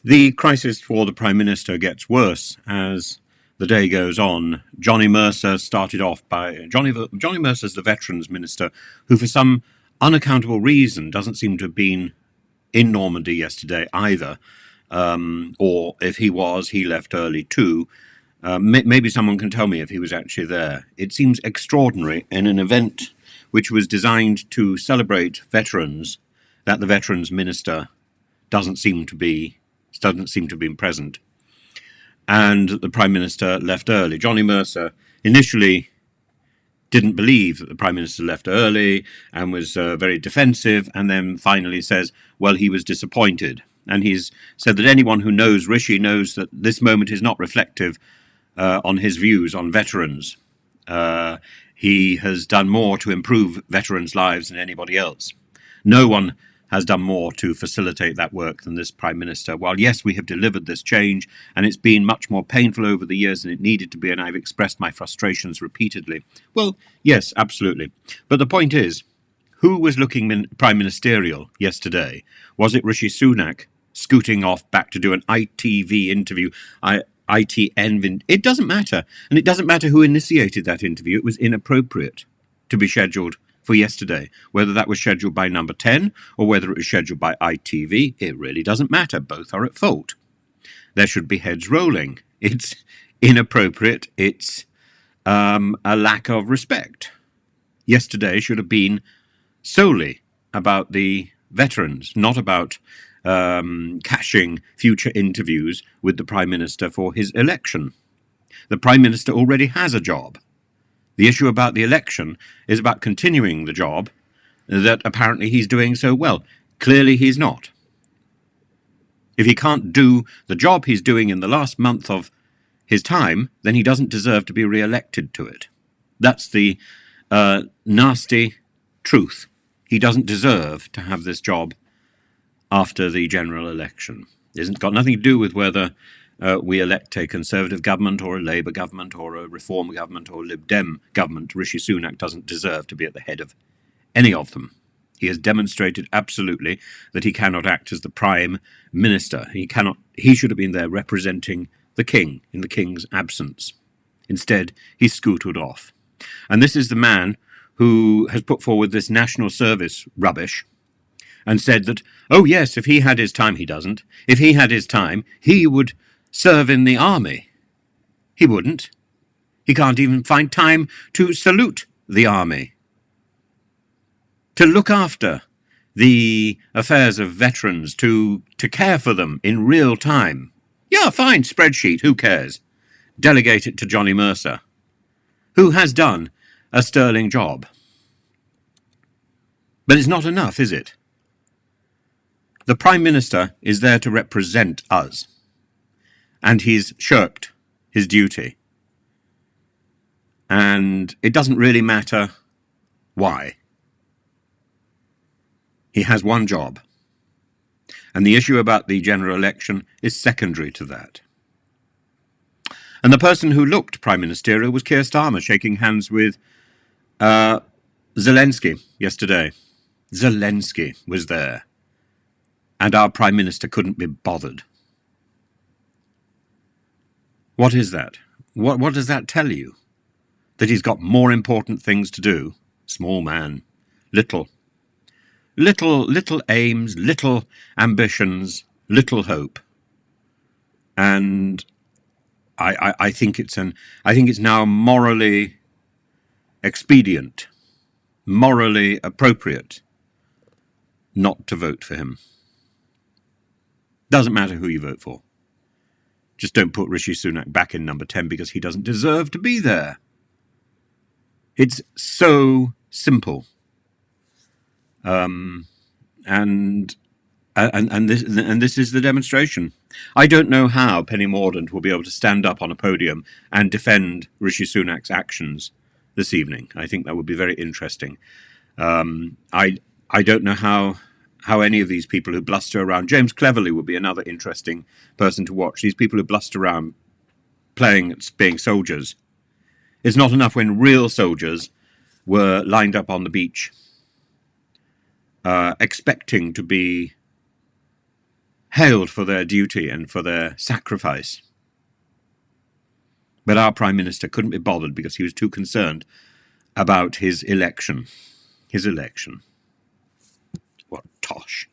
The crisis for the Prime Minister gets worse as the day goes on. Johnny Mercer started off by... Johnny Mercer's the Veterans Minister, who for some unaccountable reason doesn't seem to have been in Normandy yesterday either. Or if he was, he left early too. Maybe someone can tell me if he was actually there. It seems extraordinary in an event which was designed to celebrate veterans that the Veterans Minister doesn't seem to be present, and the Prime Minister left early. Johnny Mercer initially didn't believe that the Prime Minister left early and was very defensive, and then finally says, well, he was disappointed. And he's said that anyone who knows Rishi knows that this moment is not reflective on his views on veterans. He has done more to improve veterans' lives than anybody else. No one has done more to facilitate that work than this Prime Minister. While, yes, we have delivered this change, and it's been much more painful over the years than it needed to be, and I've expressed my frustrations repeatedly. Well, yes, absolutely. But the point is, who was looking prime ministerial yesterday? Was it Rishi Sunak scooting off back to do an ITV interview? ITN, it doesn't matter. And it doesn't matter who initiated that interview. It was inappropriate to be scheduled for yesterday. Whether that was scheduled by Number 10 or whether it was scheduled by ITV, it really doesn't matter. Both are at fault. There should be heads rolling. It's inappropriate. It's a lack of respect. Yesterday should have been solely about the veterans, not about cashing future interviews with the Prime Minister for his election. The Prime Minister already has a job. The issue about the election is about continuing the job that apparently he's doing so well. Clearly he's not. If he can't do the job he's doing in the last month of his time, then he doesn't deserve to be re-elected to it. That's the nasty truth. He doesn't deserve to have this job after the general election. It's got nothing to do with whether we elect a Conservative government or a Labour government or a Reform government or a Lib Dem government. Rishi Sunak doesn't deserve to be at the head of any of them. He has demonstrated absolutely that he cannot act as the Prime Minister. He should have been there representing the King in the King's absence. Instead, he scooted off. And this is the man who has put forward this national service rubbish and said that, oh yes, if he had his time, he doesn't. If he had his time, he would serve in the army. He wouldn't. He can't even find time to salute the army, to look after the affairs of veterans, to care for them in real time. Yeah, fine, spreadsheet, who cares? Delegate it to Johnny Mercer, who has done a sterling job. But it's not enough, is it? The Prime Minister is there to represent us, and he's shirked his duty. And it doesn't really matter why. He has one job, and the issue about the general election is secondary to that. And the person who looked prime ministerial was Keir Starmer, shaking hands with Zelensky yesterday. Zelensky was there, and our Prime Minister couldn't be bothered. What is that? What does that tell you? That he's got more important things to do? Small man. Little aims, little ambitions, little hope. And I think it's now morally expedient, morally appropriate not to vote for him. Doesn't matter who you vote for. Just don't put Rishi Sunak back in number 10 because he doesn't deserve to be there. It's so simple. And this is the demonstration. I don't know how Penny Mordaunt will be able to stand up on a podium and defend Rishi Sunak's actions this evening. I think that would be very interesting. I don't know how any of these people who bluster around. James Cleverly would be another interesting person to watch. These people who bluster around being soldiers. It's not enough when real soldiers were lined up on the beach expecting to be hailed for their duty and for their sacrifice. But our Prime Minister couldn't be bothered because he was too concerned about his election. His election. What tosh.